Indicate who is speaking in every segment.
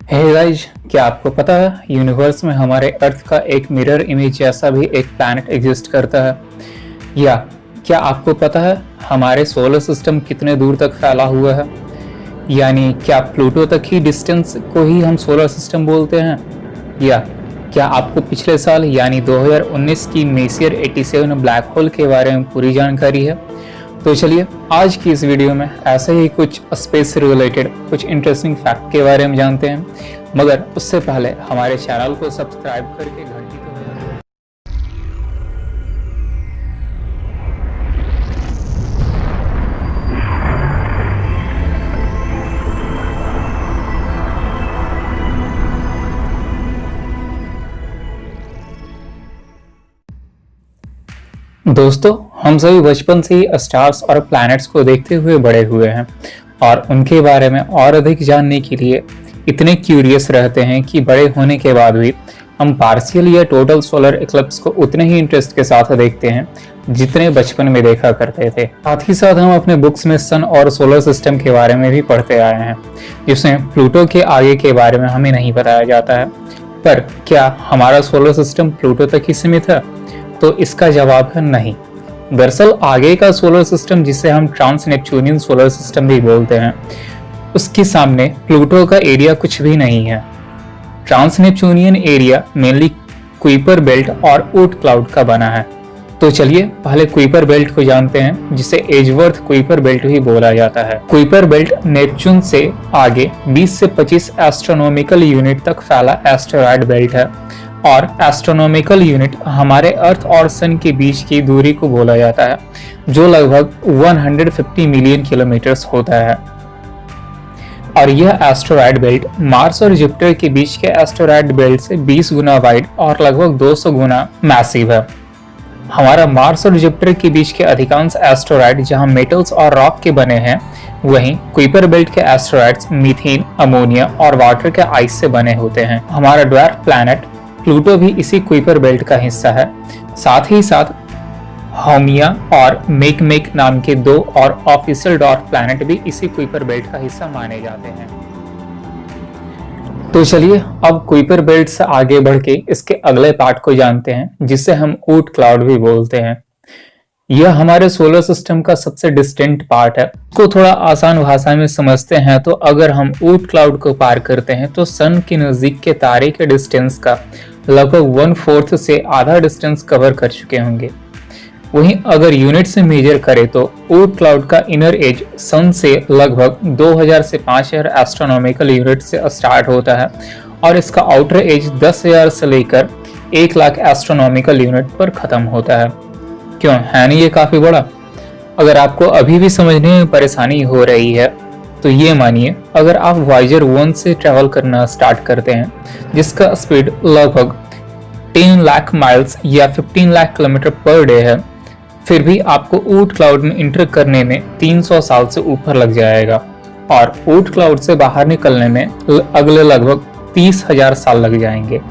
Speaker 1: Hey guys, क्या आपको पता है यूनिवर्स में हमारे अर्थ का एक मिरर इमेज जैसा भी एक प्लैनेट एग्जिस्ट करता है। या क्या आपको पता है हमारे सोलर सिस्टम कितने दूर तक फैला हुआ है? यानी क्या प्लूटो तक ही डिस्टेंस को ही हम सोलर सिस्टम बोलते हैं? या क्या आपको पिछले साल यानी 2019 की मेसियर 87 ब्लैक होल के बारे में पूरी जानकारी है? तो चलिए आज की इस वीडियो में ऐसे ही कुछ स्पेस से रिलेटेड कुछ इंटरेस्टिंग फैक्ट के बारे में जानते हैं, मगर उससे पहले हमारे चैनल को सब्सक्राइब करके घंटी को बजाएं। दोस्तों, हम सभी बचपन से ही स्टार्स और प्लैनेट्स को देखते हुए बड़े हुए हैं और उनके बारे में और अधिक जानने के लिए इतने क्यूरियस रहते हैं कि बड़े होने के बाद भी हम पार्शियल या टोटल सोलर इक्लिप्स को उतने ही इंटरेस्ट के साथ देखते हैं जितने बचपन में देखा करते थे। साथ ही साथ हम अपने बुक्स में सन और सोलर सिस्टम के बारे में भी पढ़ते आए हैं, जिसमें प्लूटो के आगे के बारे में हमें नहीं बताया जाता है। पर क्या हमारा सोलर सिस्टम प्लूटो तक ही सीमित है? तो इसका जवाब है नहीं। दरअसल आगे का सोलर सिस्टम, जिसे हम ट्रांस नेपच्यूनियन सोलर सिस्टम भी बोलते हैं, उसके सामने प्लूटो का एरिया कुछ भी नहीं है। Trans Neptunian area mainly Kuiper belt और ऊट क्लाउड का बना है। तो चलिए पहले कुइपर बेल्ट को जानते हैं, जिसे एजवर्थ कुइपर बेल्ट भी बोला जाता है। कुइपर बेल्ट नेपच्यून से आगे 20 से 25 एस्ट्रोनॉमिकल यूनिट तक फैला एस्टेरॉयड बेल्ट है, और एस्ट्रोनॉमिकल यूनिट हमारे अर्थ और सन के बीच की दूरी को बोला जाता है, जो लगभग 150 मिलियन किलोमीटर्स होता है। और यह एस्टेरॉयड बेल्ट मार्स और जुपिटर के बीच के एस्टेरॉयड बेल्ट से 20 गुना वाइड और लगभग 200 गुना मैसिव है। हमारा मार्स और जुपिटर के बीच के अधिकांश एस्टेरॉयड जहां मेटल्स और रॉक के बने हैं, वहीं कुइपर बेल्ट के एस्टेरॉयड्स मीथेन, अमोनिया और वाटर के आइस से बने होते हैं। हमारा ड्वार्फ प्लैनेट प्लूटो भी इसी कुइपर बेल्ट का हिस्सा है। साथ ही साथ हाउमिया और मेकमेक नाम के दो और ऑफिशियल डॉर्फ प्लैनेट भी इसी कुइपर बेल्ट का हिस्सा माने जाते हैं। तो चलिए अब कुइपर बेल्ट से आगे बढ़ के इसके अगले पार्ट को जानते हैं, जिसे हम ऊट क्लाउड भी बोलते हैं। यह हमारे सोलर सिस्टम का सबसे डिस्टेंट पार्ट है। इसको थोड़ा आसान भाषा में समझते हैं तो अगर हम ऊट क्लाउड को पार करते हैं तो सन के नजदीक के तारे के डिस्टेंस का लगभग 1/4 से आधा डिस्टेंस कवर कर चुके होंगे। वहीं अगर यूनिट से मेजर करें तो ऊट क्लाउड का इनर एज सन से लगभग 2000 से 5000 एस्ट्रोनॉमिकल यूनिट से स्टार्ट होता है, और इसका आउटर एज 10,000 से लेकर 1 लाख एस्ट्रोनॉमिकल यूनिट पर खत्म होता है। क्यों है नहीं ये काफी बड़ा? अगर आपको अभी भी समझने में परेशानी हो रही है तो ये मानिए, अगर आप वाइजर 1 से ट्रेवल करना स्टार्ट करते हैं, जिसका स्पीड लगभग 10 लाख माइल्स या 15 लाख किलोमीटर पर डे है, फिर भी आपको ऊट क्लाउड में इंटर करने में 300 साल से ऊपर लग जाएगा, और ऊट क्लाउड से बाहर निकलने में अगले लगभग 30,000 साल लग जाएंगे।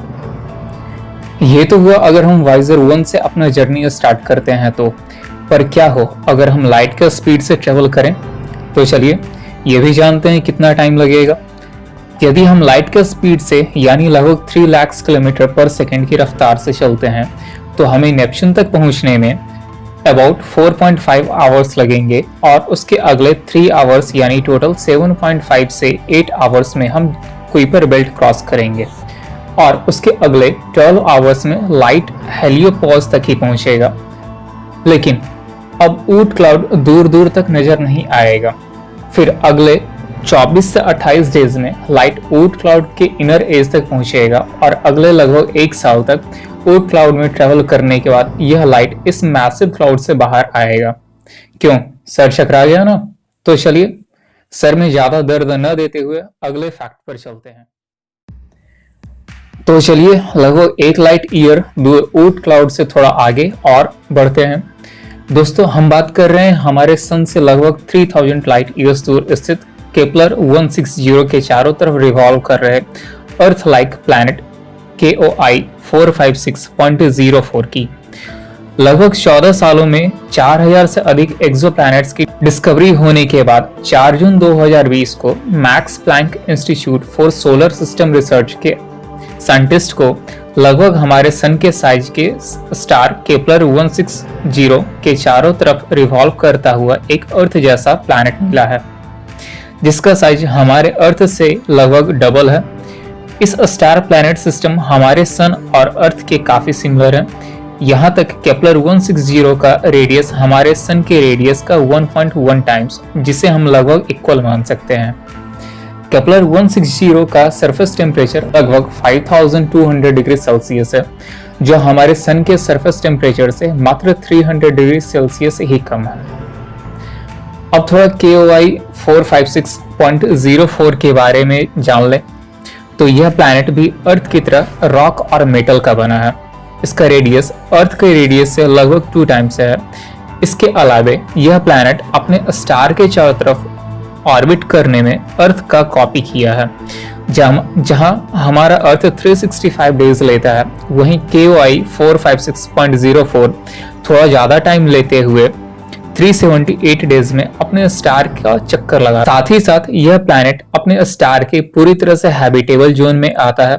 Speaker 1: ये तो हुआ अगर हम वाइजर 1 से अपना जर्नी स्टार्ट करते हैं तो। पर क्या हो अगर हम लाइट के स्पीड से ट्रेवल करें? तो चलिए ये भी जानते हैं कितना टाइम लगेगा। यदि हम लाइट के स्पीड से यानी लगभग 3 लाख किलोमीटर पर सेकेंड की रफ्तार से चलते हैं तो हमें नेपच्यून तक पहुंचने में अबाउट 4.5 आवर्स लगेंगे, और उसके अगले 3 आवर्स यानी टोटल 7.5 से 8 आवर्स में हम कुइपर बेल्ट क्रॉस करेंगे, और उसके अगले 12 आवर्स में लाइट हेलियोपॉज तक ही पहुंचेगा। लेकिन अब ऊट क्लाउड दूर दूर तक नजर नहीं आएगा। फिर अगले 24 से 28 डेज में लाइट ऊट क्लाउड के इनर एज तक पहुंचेगा, और अगले लगभग 1 साल तक ऊट क्लाउड में ट्रेवल करने के बाद यह लाइट इस मैसिव क्लाउड से बाहर आएगा। क्यों सर चकरा गया ना? तो चलिए सर में ज्यादा दर्द न देते हुए अगले फैक्ट पर चलते हैं। तो चलिए लगभग 1 लाइट ईयर दूर ऊट क्लाउड से थोड़ा आगे और बढ़ते हैं। दोस्तों, हम बात कर रहे हैं हमारे सन से लगभग 3000 लाइट ईयर्स दूर स्थित केपलर 160 के चारों तरफ रिवॉल्व कर रहे अर्थ लाइक प्लैनेट KOI 456.04 की। लगभग 14 सालों में 4000 से अधिक एक्सोप्लैनेट्स की डिस्कवरी होने के बाद 4 जून 2020 को Max Planck Institute for Solar System Research के साइंटिस्ट को लगभग हमारे सन के साइज के स्टार केपलर 160 के चारों तरफ रिवॉल्व करता हुआ एक अर्थ जैसा प्लैनेट मिला है, जिसका साइज हमारे अर्थ से लगभग डबल है। इस स्टार प्लैनेट सिस्टम हमारे सन और अर्थ के काफी सिमिलर है। यहाँ तक केपलर 160 का रेडियस हमारे सन के रेडियस का 1.1 टाइम्स, जिसे हम लगभग इक्वल मान सकते हैं। केपलर 160 का सरफेस टेम्परेचर लगभग 5200 डिग्री सेल्सियस है, जो हमारे सन के सरफेस टेम्परेचर से मात्र 300 डिग्री सेल्सियस ही कम है। अब थोड़ा KOI 456.04 के बारे में जान लें तो यह प्लैनेट भी अर्थ की तरह रॉक और मेटल का बना है। इसका रेडियस अर्थ के रेडियस से लगभग 2 टाइम्स है। इसके अलावे यह प्लैनेट अपने स्टार के चारों तरफ ऑर्बिट करने में अर्थ का कॉपी किया है। जहां हमारा अर्थ 365 डेज लेता है, वहीं KOI 456.04 थोड़ा ज्यादा टाइम लेते हुए 378 डेज में अपने स्टार का चक्कर लगा। साथ ही साथ यह प्लैनेट अपने स्टार के पूरी तरह से हैबिटेबल जोन में आता है।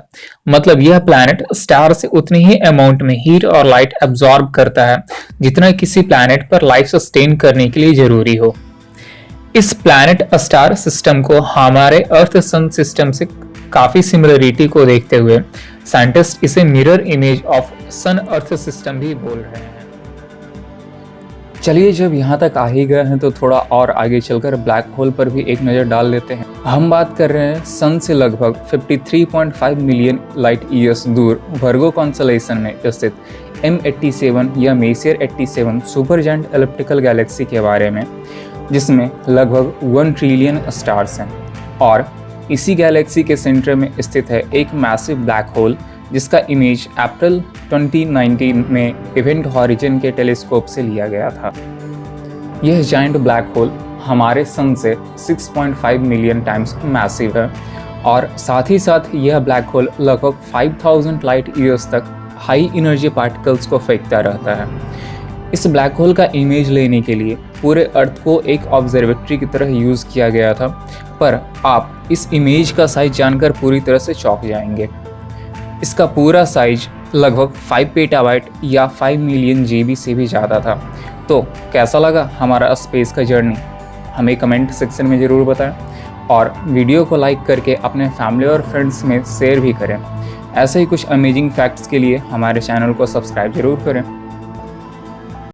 Speaker 1: मतलब यह प्लैनेट स्टार से उतनी ही अमाउंट में हीट और लाइट एब्जॉर्ब करता है जितना किसी प्लैनेट पर लाइफ सस्टेन करने के लिए जरूरी हो। इस प्लैनेट स्टार सिस्टम को हमारे अर्थ सन सिस्टम से काफी सिमिलरिटी को देखते हुए साइंटिस्ट इसे mirror image of sun earth system भी बोल रहे हैं। चलिए, जब यहाँ तक आ ही गए हैं तो थोड़ा और आगे चलकर ब्लैक होल पर भी एक नज़र डाल लेते हैं। हम बात कर रहे हैं सन से लगभग 53.5 मिलियन लाइट ईयर्स दूर वर्गो कॉन्स्टेलेशन में स्थित M87 या messier 87 super giant elliptical Galaxy के बारे में, जिसमें लगभग 1 ट्रिलियन स्टार्स हैं। और इसी गैलेक्सी के सेंटर में स्थित है एक मैसिव ब्लैक होल, जिसका इमेज अप्रैल 2019 में इवेंट हॉरिजन के टेलीस्कोप से लिया गया था। यह जायंट ब्लैक होल हमारे सन से 6.5 मिलियन टाइम्स मैसिव है और साथ ही साथ यह ब्लैक होल लगभग 5000 लाइट ईयर्स तक हाई एनर्जी पार्टिकल्स को फेंकता रहता है। इस ब्लैक होल का इमेज लेने के लिए पूरे अर्थ को एक ऑब्जर्वेटरी की तरह यूज़ किया गया था, पर आप इस इमेज का साइज जानकर पूरी तरह से चौंक जाएंगे। इसका पूरा साइज लगभग 5 पेटाबाइट या 5 मिलियन GB से भी ज़्यादा था। तो कैसा लगा हमारा स्पेस का जर्नी, हमें कमेंट सेक्शन में ज़रूर बताएं और वीडियो को लाइक करके अपने फैमिली और फ्रेंड्स में शेयर भी करें। ऐसे ही कुछ अमेजिंग फैक्ट्स के लिए हमारे चैनल को सब्सक्राइब जरूर करें।